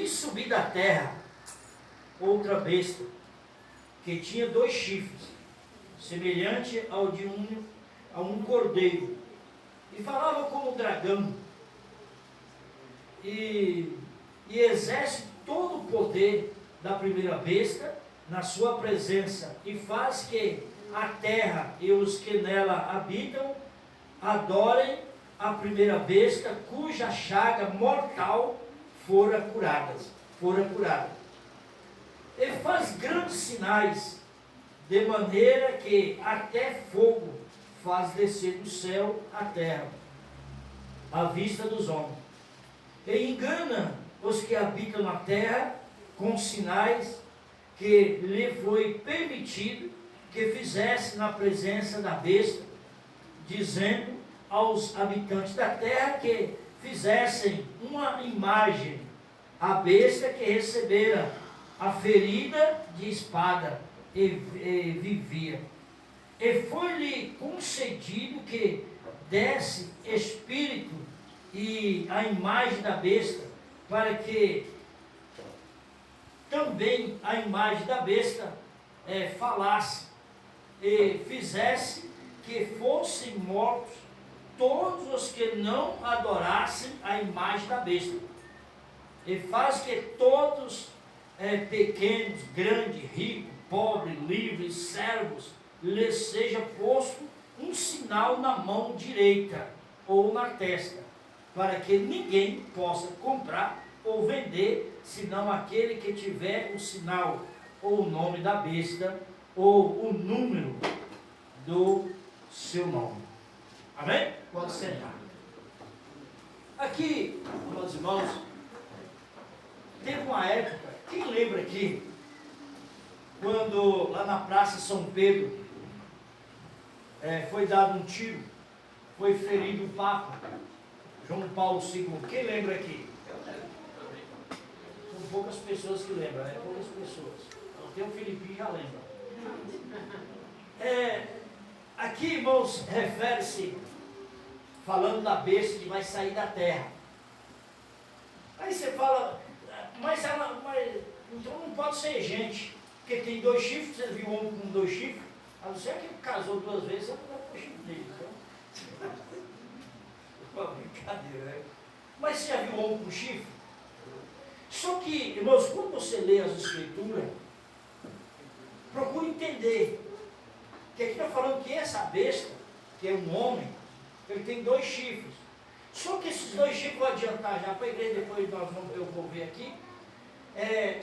vi subir da terra outra besta, que tinha 2 chifres, semelhante ao de um cordeiro, e falava como dragão, e exerce todo o poder da primeira besta na sua presença, e faz que a terra e os que nela habitam adorem a primeira besta, cuja chaga mortal fora curada. Ele faz grandes sinais, de maneira que até fogo faz descer do céu à terra, à vista dos homens. E engana os que habitam na terra com sinais que lhe foi permitido que fizesse na presença da besta, dizendo aos habitantes da terra que fizessem uma imagem à besta que recebera a ferida de espada e vivia. E foi-lhe concedido que desse espírito e a imagem da besta, para que também a imagem da besta falasse e fizesse que fossem mortos todos os que não adorassem a imagem da besta. E faz que todos, pequenos, grandes, ricos, pobres, livres, servos, lhes seja posto um sinal na mão direita ou na testa, para que ninguém possa comprar ou vender, senão aquele que tiver o sinal, ou o nome da besta, ou o número do seu nome. Amém? Pode sentar. Aqui, meus irmãos, teve uma época, quem lembra aqui, quando lá na Praça São Pedro, foi dado um tiro, foi ferido o Papa, João Paulo II. Quem lembra aqui? São poucas pessoas que lembram, poucas pessoas. Até o Filipinho já lembra. Aqui, irmãos, refere-se, falando da besta que vai sair da terra. Aí você fala, mas então não pode ser gente, porque tem 2 chifres, você viu um homem com 2 chifres, a não ser que ele casou 2 vezes, você não vai para o chifre dele. Então. Uma brincadeira, né? Mas você já viu homem com chifre? Só que, irmãos, quando você lê as Escrituras, procure entender que aqui está falando que essa besta, que é um homem, ele tem 2 chifres. Só que esses 2 chifres, vou adiantar já para a igreja, depois eu vou ver aqui,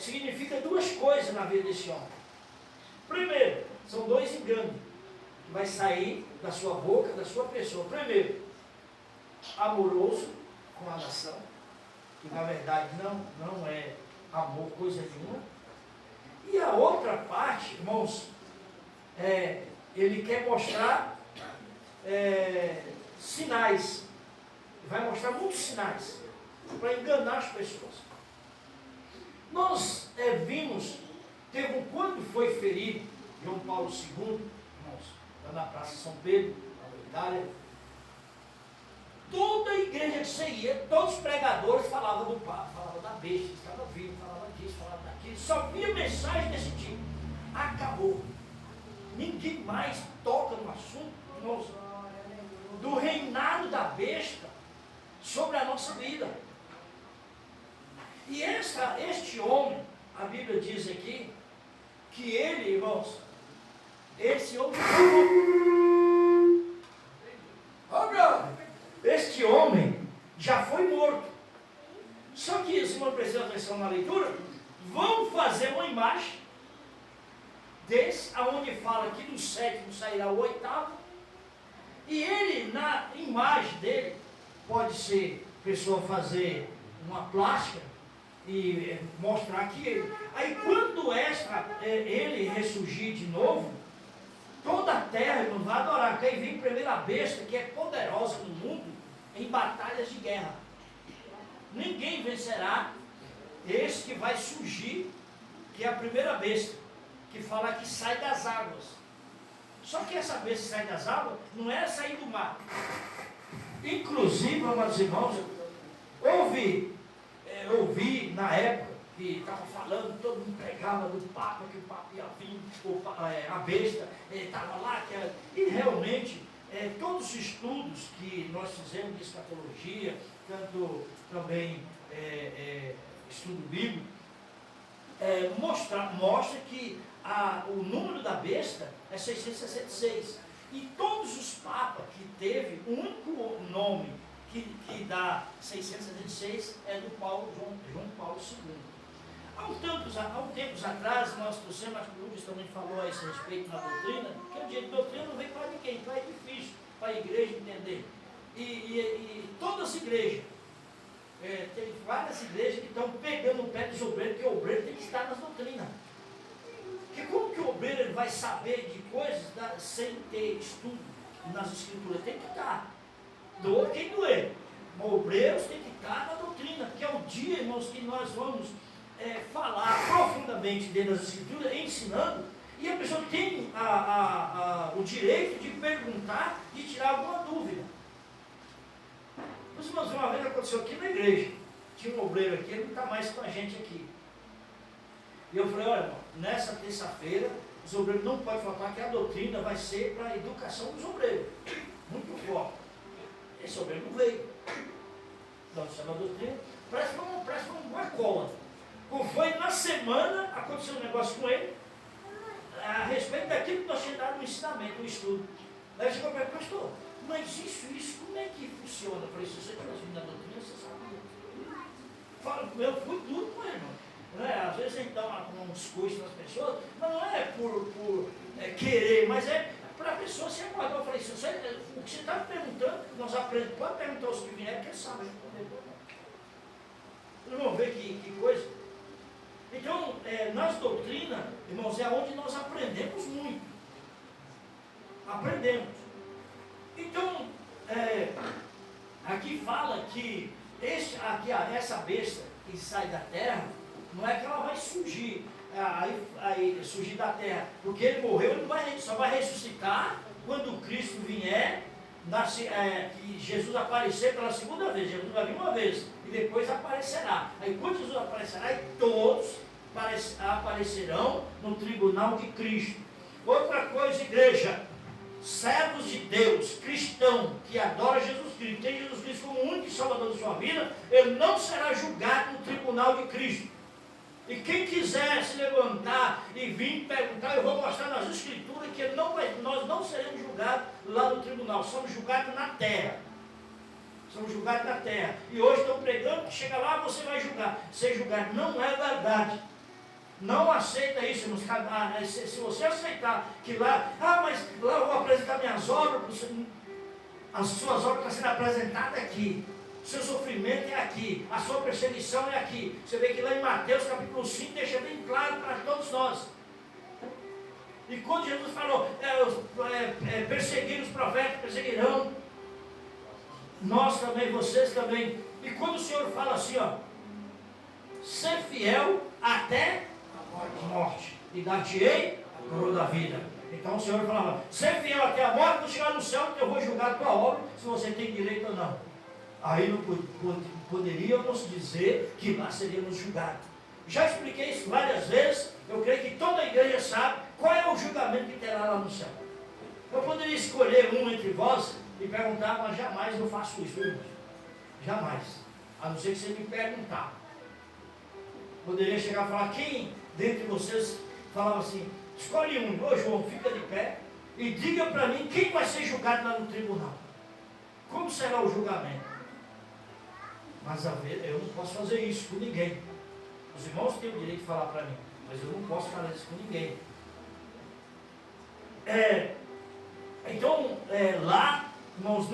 significa 2 coisas na vida desse homem. Primeiro, são 2 enganos que vai sair da sua boca, da sua pessoa. Primeiro, amoroso com a nação, que na verdade não é amor coisa nenhuma. E a outra parte, irmãos, ele quer mostrar sinais, vai mostrar muitos sinais para enganar as pessoas. Nós vimos, quando foi ferido João Paulo II, irmãos, lá na Praça São Pedro, na Itália, toda a igreja que você ia, todos os pregadores falavam do Papa, falavam da besta, estava vivo, falavam disso, falavam daquilo, só via mensagem desse tipo. Acabou. Ninguém mais toca no assunto, irmãos, do reinado da besta sobre a nossa vida. E este homem, a Bíblia diz aqui, que ele, irmãos, esse homem, este homem já foi morto. Só que, se não prestar atenção na leitura, vamos fazer uma imagem desse, aonde fala que do 7º sairá o 8º, e ele, na imagem dele, pode ser pessoa fazer uma plástica e mostrar que ele, aí quando ele ressurgir de novo, toda a terra não vai adorar, que aí vem primeiro a besta, que é poderosa no mundo, em batalhas de guerra. Ninguém vencerá esse que vai surgir, que é a primeira besta, que fala que sai das águas. Só que essa besta que sai das águas não é sair do mar. Inclusive, meus irmãos, ouvi na época que estava falando, todo mundo pregava do Papa, que o Papa ia vir, a besta estava lá, e realmente todos os estudos que nós fizemos de escatologia, tanto também estudo bíblico, mostra que o número da besta é 666. E todos os papas que teve, o único nome que dá 666 é do João Paulo II. Há um tempos atrás, nós trouxemos, acho que o Lucas também falou a esse respeito na doutrina, que o dia de doutrina não vem para ninguém, então é difícil para a igreja entender. E todas as igrejas, tem várias igrejas que estão pegando o pé dos obreiros, porque o obreiro tem que estar nas doutrinas. Porque como que o obreiro ele vai saber de coisas sem ter estudo nas escrituras? Tem que estar. Doa quem doer. Mas obreiros tem que estar na doutrina, porque é o dia, irmãos, que nós vamos falar profundamente dentro das escrituras, ensinando, e a pessoa tem o direito de perguntar, de tirar alguma dúvida. Mas, irmãos, uma vez aconteceu aqui na igreja, tinha um obreiro aqui, ele não está mais com a gente aqui. E eu falei, olha, irmão, nessa terça-feira, os obreiros não podem faltar, que a doutrina vai ser para a educação dos obreiros. Muito forte. Esse obreiro não veio. Não, chama a doutrina, parece uma cola. Como foi na semana, aconteceu um negócio com ele, a respeito daquilo que nós tínhamos dado no ensinamento, no estudo. Aí ele chegou para mim, pastor, mas isso, como é que funciona? Eu falei, se você tivesse vindo na doutrina, você sabia. Eu fui duro com ele, irmão. Às vezes a gente dá uns cursos nas pessoas, mas não é por querer, mas é para a pessoa se acordar. Eu falei, o que você está me perguntando, nós aprendemos, pode perguntar aos que vierem, porque eles sabem responder. Vocês vão ver que coisa. Então, nas doutrinas, irmãos, é onde nós aprendemos muito. Aprendemos. Então, aqui fala que essa besta que sai da terra, não é que ela vai surgir, surgir da terra, porque ele morreu, ele só vai ressuscitar quando Cristo vier, que Jesus aparecer pela segunda vez. Jesus vai vir uma vez e depois aparecerá. Aí quando Jesus aparecerá, e todos aparecerão no tribunal de Cristo. Outra coisa, igreja, servos de Deus, cristão, que adora Jesus Cristo, tem Jesus Cristo como único salvador da sua vida, ele não será julgado no tribunal de Cristo. E quem quiser se levantar e vir perguntar, eu vou mostrar nas escrituras que nós não seremos julgados lá no tribunal, somos julgados na terra. Somos julgados na terra. E hoje estão pregando que chega lá você vai julgar. Ser julgado não é verdade. Não aceita isso, irmãos. Se você aceitar que lá, mas lá eu vou apresentar minhas obras, as suas obras estão sendo apresentadas aqui. Seu sofrimento é aqui, a sua perseguição é aqui. Você vê que lá em Mateus capítulo 5 deixa bem claro para todos nós. E quando Jesus falou, perseguir os profetas, perseguirão, nós também, vocês também. E quando o Senhor fala assim, ser fiel até a morte, e dar-te-ei a coroa da vida. Então o Senhor falava, ser fiel até a morte, quando chegar no céu, que eu vou julgar a tua obra, se você tem direito ou não. Aí não poderíamos dizer que lá seríamos julgados. Já expliquei isso várias vezes, eu creio que toda a igreja sabe qual é o julgamento que terá lá no céu. Eu poderia escolher um entre vós e perguntar, mas jamais eu faço isso, irmãos. Jamais. A não ser que você me perguntar. Poderia chegar e falar, quem dentre vocês falava assim, escolhe um, ô João, fica de pé e diga para mim quem vai ser julgado lá no tribunal. Como será o julgamento? Mas eu não posso fazer isso com ninguém. Os irmãos têm o direito de falar para mim, mas eu não posso fazer isso com ninguém. Então, lá, irmãos,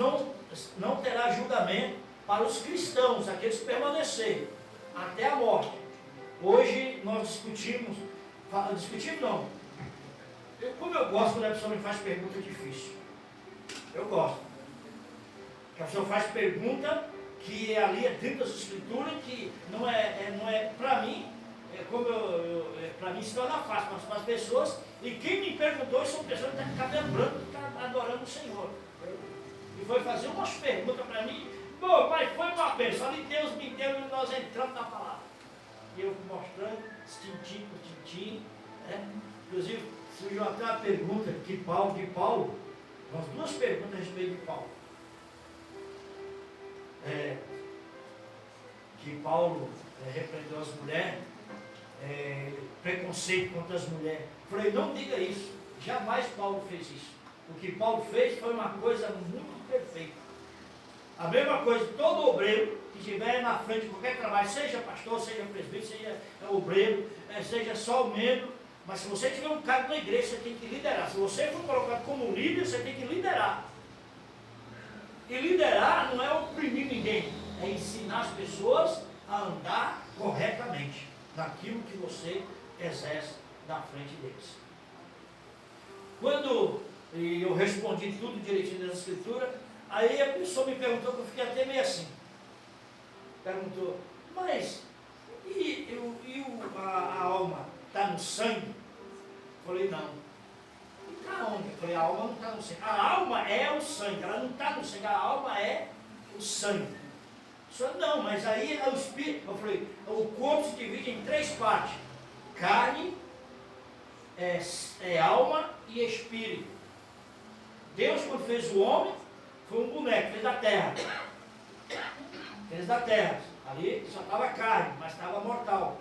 não terá julgamento para os cristãos, aqueles que permanecerem até a morte. Hoje nós discutimos não. Como eu gosto quando a pessoa me faz pergunta difícil. Eu gosto. Que a pessoa faz pergunta que ali é dentro das escrituras, que não é para mim, para mim se torna fácil, mas para as pessoas, e quem me perguntou são pessoas que estão de cabelo branco, que estão adorando o Senhor. E foi fazer umas perguntas para mim, mas foi uma bênção, ali Deus me deu e nós entramos na palavra. E eu mostrando, tintim por tintim. Né? Inclusive, surgiu até uma pergunta de Paulo, umas duas perguntas a respeito de Paulo. Que Paulo repreendeu as mulheres, preconceito contra as mulheres. Falei, não diga isso, jamais Paulo fez isso. O que Paulo fez foi uma coisa muito perfeita. A mesma coisa, todo obreiro que estiver na frente de qualquer trabalho, seja pastor, seja presbítero, seja obreiro, seja só o membro, mas se você tiver um cargo na igreja, você tem que liderar. Se você for colocado como líder, você tem que liderar. E liderar não é oprimir ninguém, é ensinar as pessoas a andar corretamente naquilo que você exerce na frente deles. Quando eu respondi tudo direitinho na escritura, aí a pessoa me perguntou, que eu fiquei até meio assim. Perguntou, mas a alma está no sangue? Eu falei, não. E está onde? Eu falei, a alma não está no sangue. A alma é o sangue, ela não está no sangue, a alma é o sangue. Só não, mas aí é o espírito. Eu falei, o corpo se divide em três partes: carne, alma e espírito. Deus, quando fez o homem, foi um boneco, fez da terra. Fez da terra. Ali só estava carne, mas estava mortal.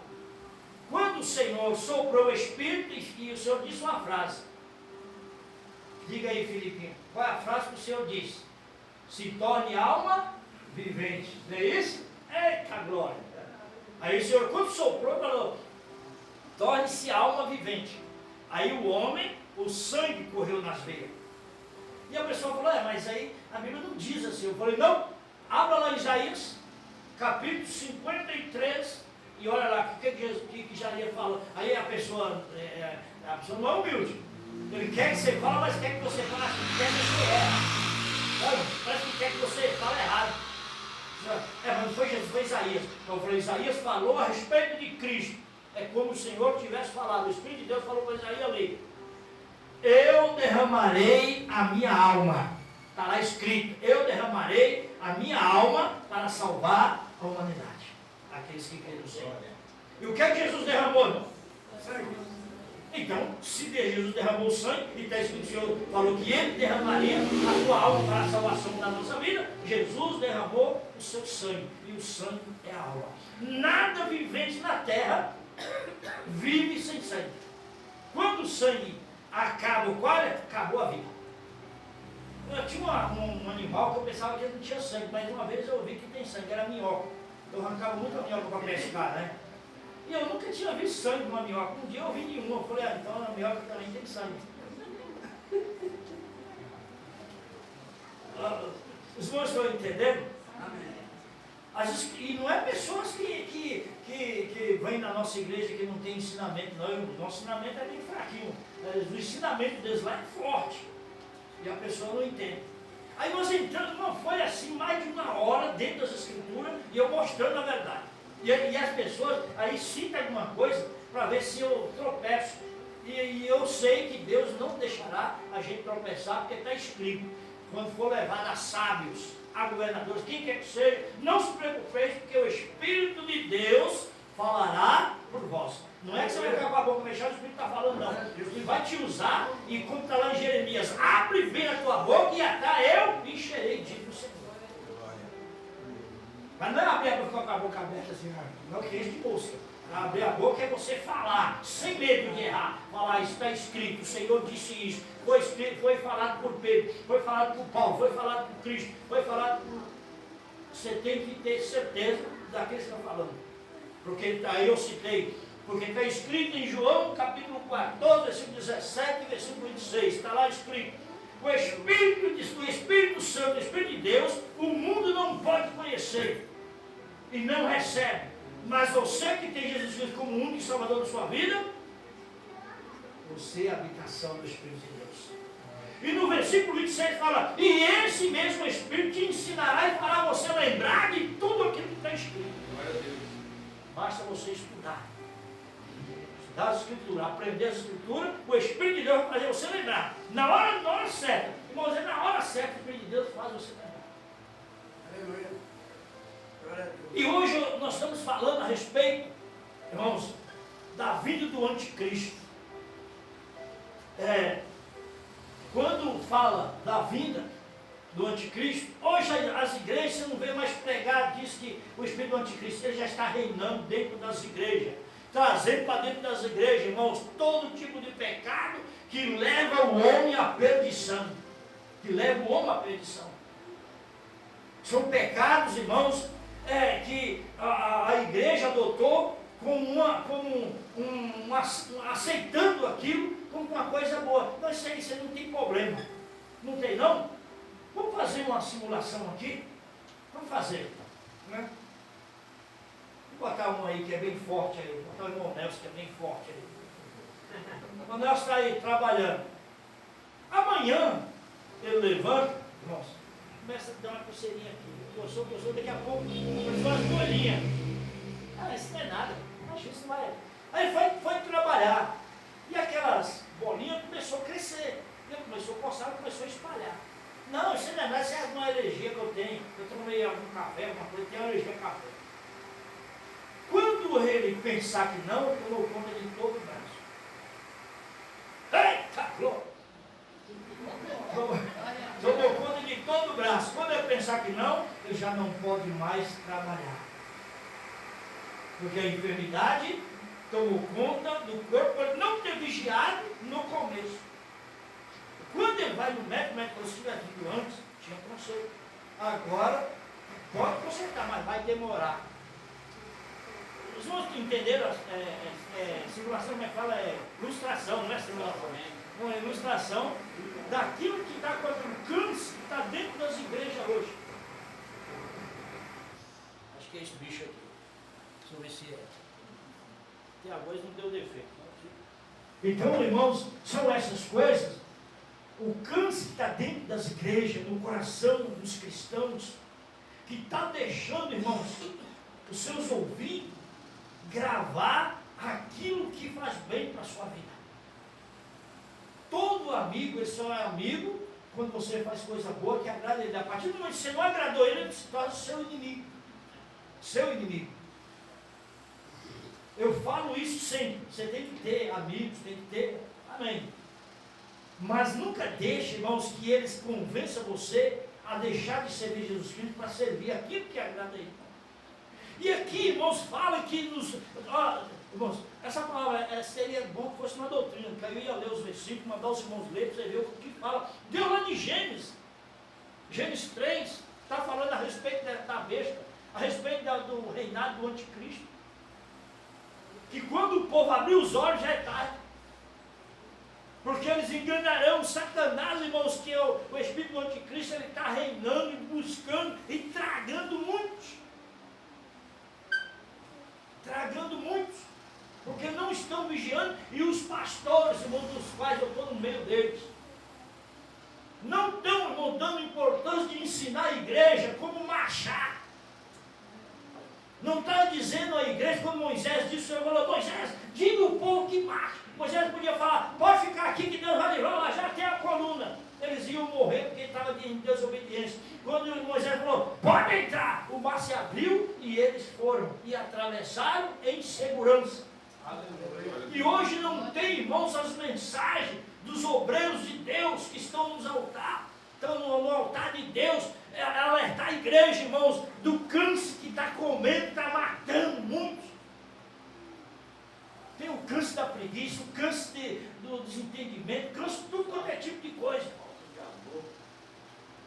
Quando o Senhor soprou o Espírito, e o Senhor disse uma frase. Diga aí, Filipinho, qual é a frase que o Senhor disse? Se torne alma vivente. Não é isso? Eita glória! Aí o Senhor, quando soprou, falou, torne-se alma vivente. Aí o homem, o sangue correu nas veias. E a pessoa falou, mas aí a Bíblia não diz assim. Eu falei, não, abra lá Isaías, capítulo 53, e olha lá, o que Isaías fala. Aí a pessoa não é humilde. Ele quer que você fale, mas quer que você fale assim, quer que você erra. Parece que quer que você fale errado. Mas não foi Jesus, foi Isaías. Então eu falei, Isaías falou a respeito de Cristo. É como o Senhor tivesse falado. O Espírito de Deus falou para Isaías ali. Eu derramarei a minha alma. Está lá escrito. Eu derramarei a minha alma para salvar a humanidade. Aqueles que creem no Senhor. E o que é que Jesus derramou, irmão? Sangue. Então, se Jesus derramou o sangue, e está escrito, o Senhor falou que Ele derramaria a sua alma para a salvação da nossa vida, Jesus derramou o seu sangue. E o sangue é a alma. Nada vivente na terra vive sem sangue. Quando o sangue acaba o quadro, acabou a vida. Eu tinha um animal que eu pensava que ele não tinha sangue, mas uma vez eu vi que tem sangue, era minhoca. Eu arrancava muita minhoca para pescar, né? E eu nunca tinha visto sangue numa minhoca. Um dia eu vi de uma, eu falei, então a minhoca também tem sangue. Os irmãos estão entendendo? E não é pessoas que vêm na nossa igreja que não tem ensinamento, não. O nosso ensinamento é bem fraquinho. O ensinamento deles lá é forte. E a pessoa não entende. Aí nós entramos, não foi assim, mais de uma hora dentro das escrituras, e eu mostrando a verdade. E as pessoas aí citam alguma coisa para ver se eu tropeço. E eu sei que Deus não deixará a gente tropeçar, porque está escrito. Quando for levado a sábios, a governadores, quem quer que seja, não se preocupeis, porque o Espírito de Deus falará por vós. Não é que você vai ficar com a boca fechada, o Espírito está falando, não. Ele vai te usar, e como está lá em Jeremias, abre bem a tua boca e até eu encherei de do Senhor. Mas não é abrir a boca com a boca aberta assim, não, que é isso de música. Abrir a boca é você falar, sem medo de errar. Falar, isso está escrito, o Senhor disse isso. Foi falado por Pedro, foi falado por Paulo, foi falado por Cristo, foi falado por... Você tem que ter certeza daquilo que está falando. Porque aí eu citei, porque está escrito em João capítulo 14, versículo 17 e versículo 26. Está lá escrito. O Espírito Santo, o Espírito de Deus, o mundo não pode conhecer e não recebe. Mas você que tem Jesus Cristo como único e Salvador da sua vida, você é a habitação do Espírito de Deus. E no versículo 26 fala, e esse mesmo Espírito te ensinará e fará você lembrar de tudo aquilo que está escrito. Basta você estudar. Estudar a Escritura, aprender a Escritura, o Espírito de Deus vai fazer você lembrar. Na hora certa. Irmãos, é na hora certa que o Espírito de Deus faz você lembrar. Aleluia. E hoje nós estamos falando a respeito, irmãos, da vinda do anticristo. Quando fala da vinda do anticristo, hoje as igrejas, você não vê mais pregar, diz que o espírito do anticristo ele já está reinando dentro das igrejas, trazendo para dentro das igrejas, irmãos, todo tipo de pecado que leva o homem à perdição, que leva o homem à perdição. São pecados, irmãos, que a igreja adotou como aceitando aquilo como uma coisa boa. Mas isso aí não tem problema. Não tem não? Vamos fazer uma simulação aqui? Vamos fazer. Né? Vou botar um aí que é bem forte aí. Vou botar o irmão Nelson que é bem forte aí. O irmão Nelson está aí trabalhando. Amanhã ele levanta, irmãos, começa a dar uma coceirinha aqui. Coçou, daqui a pouco começou as bolinhas. Isso não é nada. Acho que isso não vai. Aí foi trabalhar. E aquelas bolinhas começou a crescer. Ele começou a coçar, começou a espalhar. Não, isso não é nada, isso é uma alergia que eu tenho. Eu tomei algum café, alguma coisa, tenho alergia a café. Quando ele pensar que não, eu dou conta de todo o braço. Eita, glória! Eu dou conta de todo o braço. Quando eu pensar que não, eu já não pode mais trabalhar. Porque a enfermidade tomou conta do corpo por não ter vigiado no começo. Quando ele vai no médico, o médico falou, se tiver vindo antes, tinha conserto. Agora, pode consertar, mas vai demorar. Os irmãos que entenderam, simulação, como é que fala? Ilustração, não é simulação. Uma ilustração daquilo que está acontecendo, o câncer que está dentro das igrejas hoje. Acho que é esse bicho aqui. Deixa eu ver se é. Até a voz não deu defeito. Então, irmãos, são essas coisas. O câncer que está dentro das igrejas, no coração dos cristãos, que está deixando, irmãos, os seus ouvidos gravar aquilo que faz bem para a sua vida. Todo amigo, ele só é amigo quando você faz coisa boa que agrada ele. A partir do momento que você não agradou ele, ele se torna seu inimigo. Seu inimigo. Eu falo isso sempre. Você tem que ter amigos, tem que ter. Amém. Mas nunca deixe, irmãos, que eles convençam você a deixar de servir Jesus Cristo para servir aquilo que agrada a ele. E aqui, irmãos, fala que nos. Irmãos, essa palavra seria bom que fosse uma doutrina, que eu ia ler os versículos, mandar os irmãos ler para você ver o que fala. Deu lá de Gênesis. Gênesis 3 está falando a respeito da besta, a respeito do reinado do anticristo. Que quando o povo abrir os olhos já é tarde. Porque eles enganarão Satanás, irmãos, que o espírito do anticristo ele está reinando e buscando e tragando muitos. Tragando muitos. Porque não estão vigiando. E os pastores, irmãos, dos quais eu estou no meio deles, não estão, irmão, dando importância de ensinar a igreja como marchar. Não está dizendo à igreja, como Moisés disse, o Senhor falou, Moisés, diga ao povo que marcha. Moisés podia falar, pode ficar aqui que Deus vai livrar, lá já tem a coluna. Eles iam morrer porque estava em desobediência. Quando Moisés falou, pode entrar, o mar se abriu e eles foram e atravessaram em segurança. E hoje não tem, irmãos, as mensagens dos obreiros de Deus que estão nos altares, estão no altar de Deus, alertar a igreja, irmãos, do câncer que está comendo, está matando muitos. Tem o câncer da preguiça, o câncer do desentendimento, câncer de tudo quanto é tipo de coisa.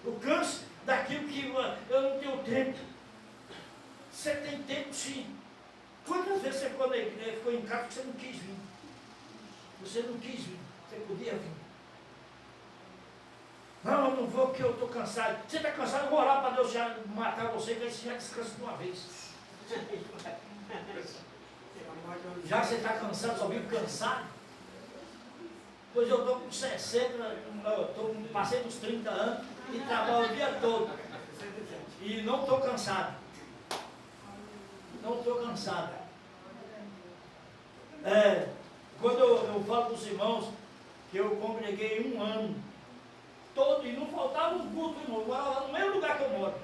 O câncer daquilo que eu não tenho tempo. Você tem tempo sim. Quantas vezes você ficou em casa que você não quis vir? Você não quis vir, você podia vir. Não, eu não vou porque eu estou cansado. Você está cansado, eu vou orar para Deus já matar você, que aí você já descansa de uma vez. Já que você está cansado, só vive cansado. Pois eu estou com 60, passei dos 30 anos e trabalho o dia todo. E não estou cansado. Não estou cansado. Quando eu falo para os irmãos que eu congreguei 1 ano todo, e não faltava um culto, irmão, eu morava lá no mesmo lugar que eu moro.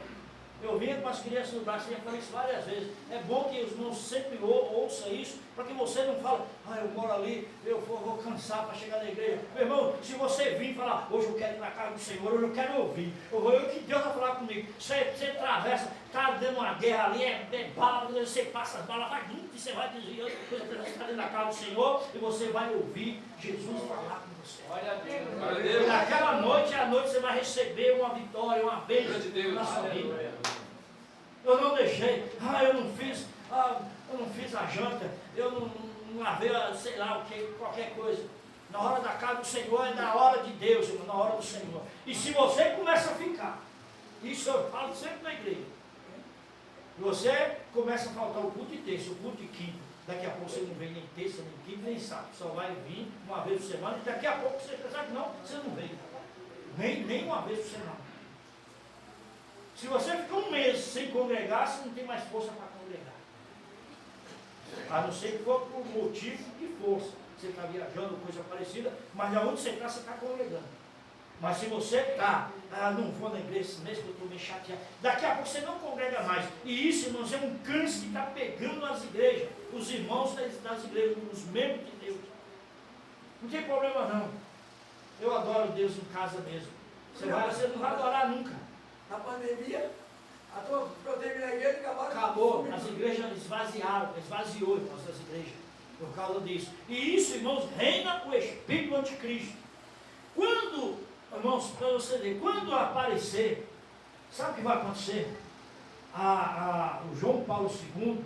Eu vinha com as crianças no braço, eu já falei isso várias vezes. É bom que os irmãos sempre ouçam isso, para que você não fale, eu moro ali, eu vou cansar para chegar na igreja. Meu irmão, se você vir e falar, hoje eu quero ir na casa do Senhor, hoje eu quero ouvir, eu que Deus vai falar comigo. Você atravessa, está dando uma guerra ali, é bala, você passa as balas, vai junto e você vai dizer outra coisa, você está na casa do Senhor e você vai ouvir Jesus falar com você. Olha a Deus. E naquela noite, à noite você vai receber uma vitória, uma bênção na sua vida. Eu não deixei, eu não fiz a janta, eu não lavei, sei lá o que, qualquer coisa. Na hora da casa do Senhor é na hora de Deus, irmão, na hora do Senhor. E se você começa a ficar, isso eu falo sempre na igreja, você começa a faltar o culto de terça, o culto de quinta, daqui a pouco você não vem nem terça, nem quinta, nem sábado, só vai vir uma vez por semana, e daqui a pouco você pensa que não, você não vem, nem uma vez por semana. Se você ficar um mês sem congregar, você não tem mais força para congregar. A não ser que for por motivo de força. Você está viajando, coisa parecida, mas aonde você está congregando. Mas se você está, não vou na igreja esse mês que eu estou meio chateado, daqui a pouco você não congrega mais. E isso, irmãos, é um câncer que está pegando nas igrejas, os irmãos das igrejas, os membros de Deus. Não tem problema não. Eu adoro Deus em casa mesmo. Você não vai adorar nunca. Na pandemia, eu terminei a igreja e acabou. As igrejas esvaziou, irmãos, as igrejas, por causa disso. E isso, irmãos, reina o espírito anticristo. Quando, irmãos, para você ver, quando aparecer, sabe o que vai acontecer? O João Paulo II,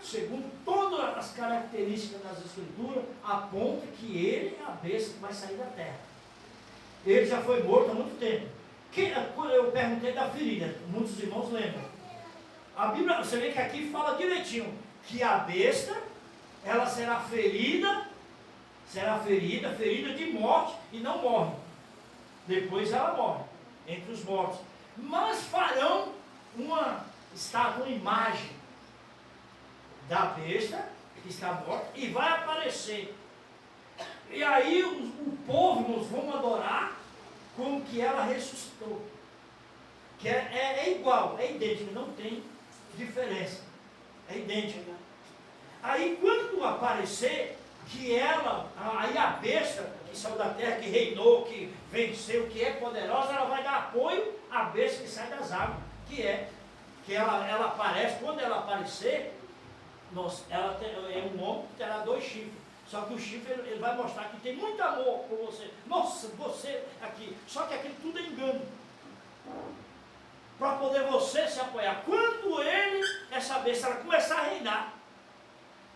segundo todas as características das escrituras, aponta que ele é a besta que vai sair da terra. Ele já foi morto há muito tempo. Eu perguntei da ferida, muitos irmãos lembram. A Bíblia, você vê que aqui fala direitinho, que a besta, ela será ferida de morte e não morre. Depois ela morre, entre os mortos. Mas farão uma imagem da besta, que está morta, e vai aparecer. E aí o povo, irmãos, vão adorar como que ela ressuscitou. Que é igual, é idêntico, não tem diferença. É idêntico. Aí quando aparecer que ela, aí a besta que saiu da terra, que reinou, que venceu, que é poderosa, ela vai dar apoio à besta que sai das águas. Que ela aparece, quando ela aparecer, ela é um homem que terá 2 chifres. Só que o chifre ele vai mostrar que tem muito amor por você. Nossa, você aqui. Só que aquilo tudo é engano. Para poder você se apoiar. Quando essa besta, ela começar a reinar,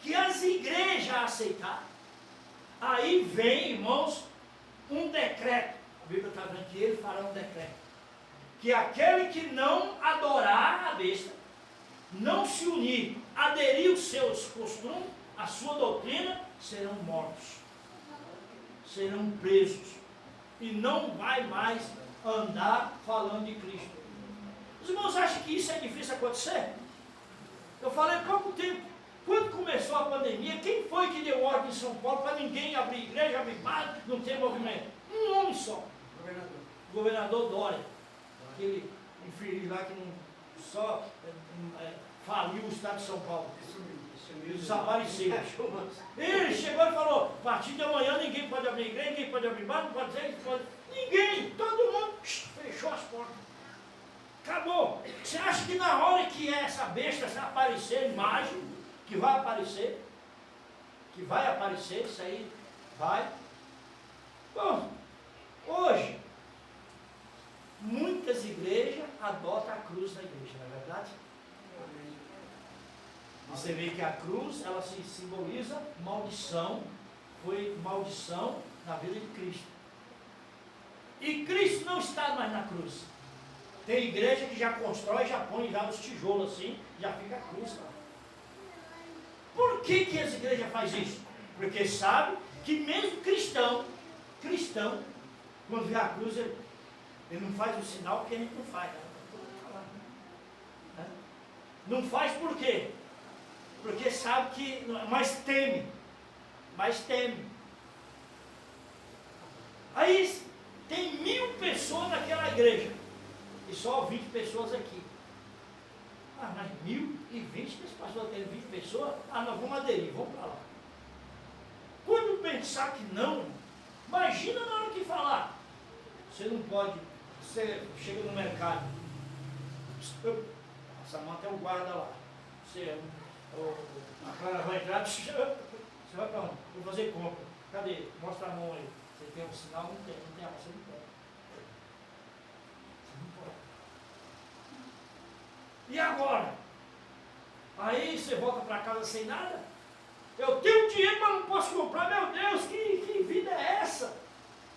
que as igrejas aceitar, aí vem, irmãos, um decreto. A Bíblia está dizendo que ele fará um decreto. Que aquele que não adorar a besta, não se unir, aderir os seus costumes, a sua doutrina, serão mortos, serão presos, e não vai mais andar falando de Cristo. Os irmãos acham que isso é difícil acontecer? Eu falei há pouco tempo, quando começou a pandemia, quem foi que deu ordem em São Paulo para ninguém abrir igreja, abrir bar, não ter movimento? Um homem só, o governador Dória, aquele infeliz lá que só faliu o estado de São Paulo. Desapareceu. Ele chegou e falou: a partir de amanhã ninguém pode abrir igreja, ninguém pode abrir bar, não pode dizer, ninguém, todo mundo fechou as portas. Acabou. Você acha que na hora que essa besta aparecer, imagem, que vai aparecer, isso aí vai. Bom, hoje, muitas igrejas adotam a cruz da igreja, não é verdade? Você vê que a cruz, ela se simboliza maldição, foi maldição na vida de Cristo. E Cristo não está mais na cruz. Tem igreja que já constrói, já põe já os tijolos assim, já fica a cruz lá. Por que as igrejas fazem isso? Porque sabe que mesmo cristão, quando vê a cruz, ele não faz o sinal porque a gente não faz. Não faz por quê? Porque sabe que, mas teme. Aí tem 1000 pessoas naquela igreja, e só 20 pessoas aqui. Ah, mas 1020, que esse pastor tem 20 pessoas, ah, nós vamos aderir, vamos para lá. Quando pensar que não, imagina na hora que falar. Você não pode, você chega no mercado, a Samanta é o guarda lá. Você, a Clara vai entrar, você vai para onde? Vou fazer compra. Cadê? Mostra a mão aí. Você tem um sinal? Não tem, você não pode. Você não pode. E agora? Aí você volta para casa sem nada? Eu tenho dinheiro, mas não posso comprar. Meu Deus, que vida é essa?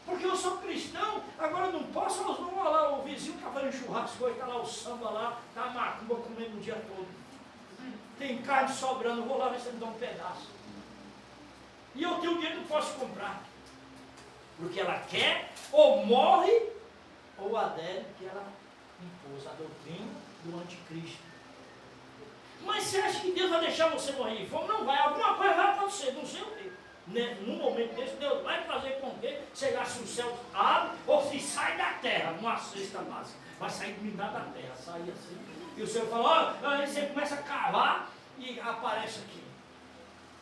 Porque eu sou cristão, agora eu não posso. Vamos lá, o vizinho está fazendo churrasco, hoje está lá o samba lá, está a macumba comendo o dia todo. Tem carne sobrando, vou lá ver se ele dá um pedaço. E eu tenho dinheiro, não posso comprar. Porque ela quer, ou morre, ou adere, que ela impôs a doutrina do anticristo. Mas você acha que Deus vai deixar você morrer de fome? Não vai, alguma coisa vai acontecer, não sei o quê. Num momento desse, Deus vai fazer com que chegasse o céu abre, ou se sai da terra, numa cesta básica. Vai sair blindado da terra, sair assim. E o Senhor fala, ó, aí você começa a cavar e aparece aqui.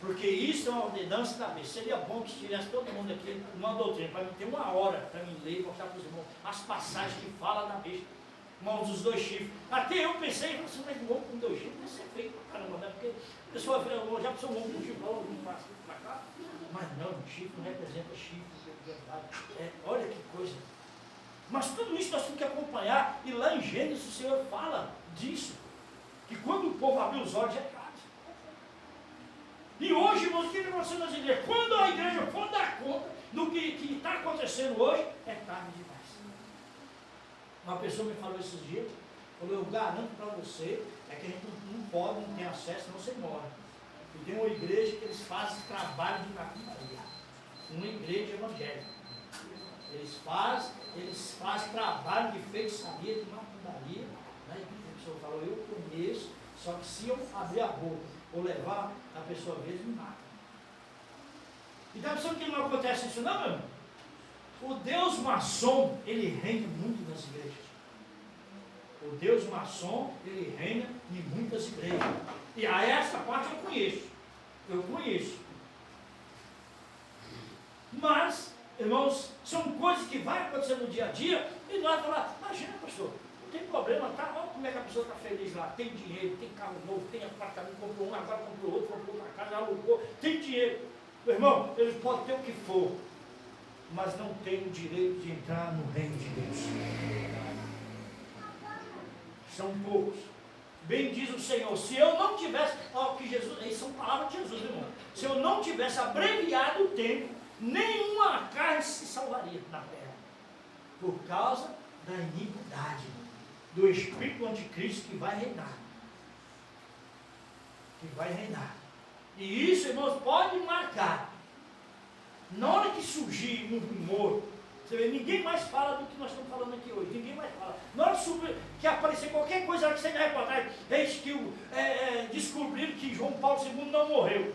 Porque isso é uma ordenança da besta. Seria bom que tivesse todo mundo aqui uma doutrina, para mim ter uma hora para mim ler e mostrar para os irmãos as passagens que falam da besta. Mãos dos dois chifres. Até eu pensei, assim, mas um homem com 2 chifres vai ser feio pra caramba, né? Porque a pessoa já pensou um homem com chifre, não passa para cá. Mas não, o chifre não representa chifre, de verdade. Olha que coisa. Mas tudo isso nós temos que acompanhar. E lá em Gênesis o Senhor fala disso. Que quando o povo abriu os olhos, é tarde. E hoje, irmãos, o que aconteceu nas igrejas? Quando a igreja for dar conta do que está acontecendo hoje, é tarde demais. Uma pessoa me falou esses dias, falou, eu garanto para você, é que a gente não pode, não tem acesso, não você morre. E tem uma igreja que eles fazem trabalho de macumbaria. Uma igreja evangélica. Eles fazem trabalho de feitiçaria, de macumbaria. Né? A pessoa falou, eu conheço, só que se eu abrir a boca ou levar, a pessoa às vezes me mata. E está pensando que não acontece isso não, meu irmão? O Deus maçom, ele reina muito nas igrejas. O Deus maçom, ele reina em muitas igrejas. E a essa parte eu conheço. Eu conheço. Mas, irmãos, são coisas que vai acontecer no dia a dia e nós vamos falar, imagina, pastor, não tem problema, tá? Olha como é que a pessoa está feliz lá. Tem dinheiro, tem carro novo, tem apartamento, comprou um, agora comprou outro, comprou uma casa, alugou, tem dinheiro. Meu irmão, eles podem ter o que for, mas não tem o direito de entrar no reino de Deus. São poucos. Bem diz o Senhor, se eu não tivesse, que Jesus, isso são palavras de Jesus, irmão. Se eu não tivesse abreviado o tempo, nenhuma carne se salvaria na terra. Por causa da iniquidade do espírito do anticristo que vai reinar. Que vai reinar. E isso, irmãos, pode marcar. Na hora que surgir um rumor, você vê, ninguém mais fala do que nós estamos falando aqui hoje, ninguém mais fala. Na hora que aparecer qualquer coisa que você na reportagem, eis que descobriram que João Paulo II não morreu.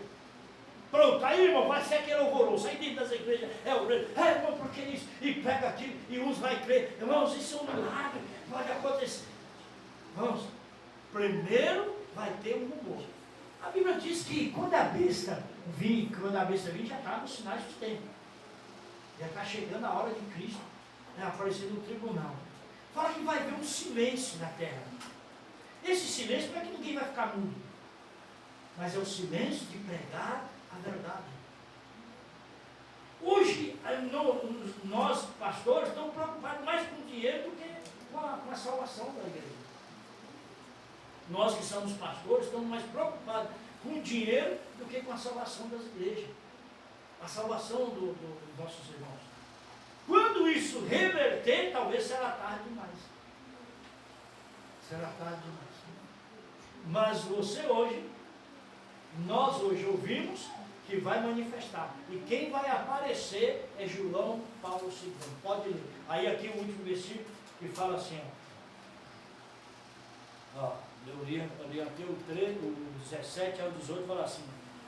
Pronto, aí irmão, vai ser aquele alvoroço, aí dentro das igrejas irmão, por que isso? E pega aquilo, e uns vai crer. Irmãos, isso é um milagre, pode acontecer. Irmãos, primeiro vai ter um rumor. A Bíblia diz que quando a besta vir, já está nos sinais dos tempos. Já está chegando a hora de Cristo aparecer no tribunal. Fala que vai haver um silêncio na terra. Esse silêncio não é que ninguém vai ficar mudo, mas é o silêncio de pregar a verdade. Hoje, nós, pastores, estamos preocupados mais com o dinheiro do que com a salvação da igreja. Nós que somos pastores, estamos mais preocupados com o dinheiro do que com a salvação das igrejas. A salvação dos nossos irmãos. Quando isso reverter, talvez será tarde demais. Será tarde demais. Mas nós hoje ouvimos que vai manifestar. E quem vai aparecer é João Paulo II. Pode ler. Aí aqui o último versículo que fala assim, eu li até o 17 ao 18, fala assim,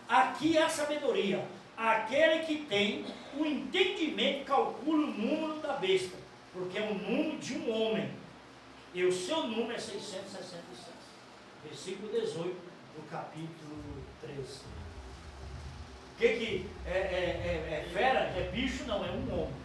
aqui é a sabedoria, aquele que tem o entendimento calcula o número da besta, porque é o número de um homem, e o seu número é 666. versículo 18 do capítulo 13. O que é fera? É bicho? Não, é um homem.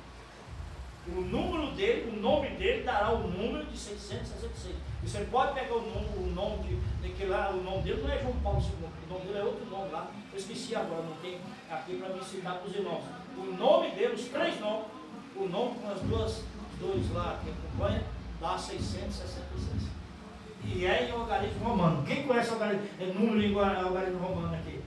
O número dele, o nome dele dará o número de 666. E você pode pegar o nome que lá, o nome dele não é João Paulo II, o nome dele é outro nome lá, eu esqueci agora, não tem aqui para me citar para os irmãos. O nome dele, os três nomes, o nome com os dois lá que acompanham, dá 666. E é em algarismo romano. Quem conhece algarismo? É número em algarismo romano aqui.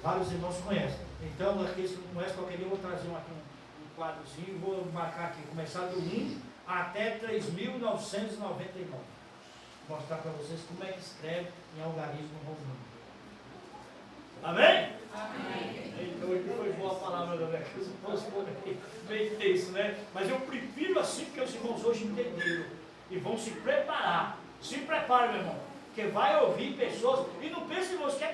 Vários irmãos conhecem. Então, aqueles que não conhecem, qualquer dia eu vou trazer aqui um quadrozinho, vou marcar aqui, começar do 1 até 3.999. Mostrar para vocês como é que escreve em algarismo romano. Amém? Amém. Então, hoje foi boa a palavra da minha casa, posso pôr aqui, meio texto, né? Mas eu prefiro assim, porque os irmãos hoje entenderam e vão se preparar. Se prepare, meu irmão, porque vai ouvir pessoas, e não pense, irmãos, que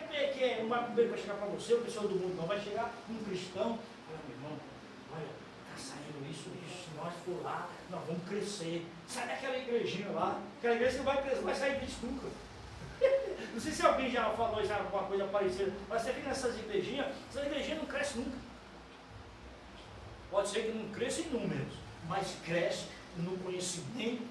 não vai primeiro chegar para você, ou pessoa do mundo, não, vai chegar um cristão, meu irmão, olha, está saindo isso, se nós for lá, nós vamos crescer. Sai daquela igrejinha lá, aquela igreja não vai crescer, vai sair disso nunca. Não sei se alguém já falou já alguma coisa parecida, mas você fica nessas igrejinhas não cresce nunca. Pode ser que não cresça em números, mas cresce no conhecimento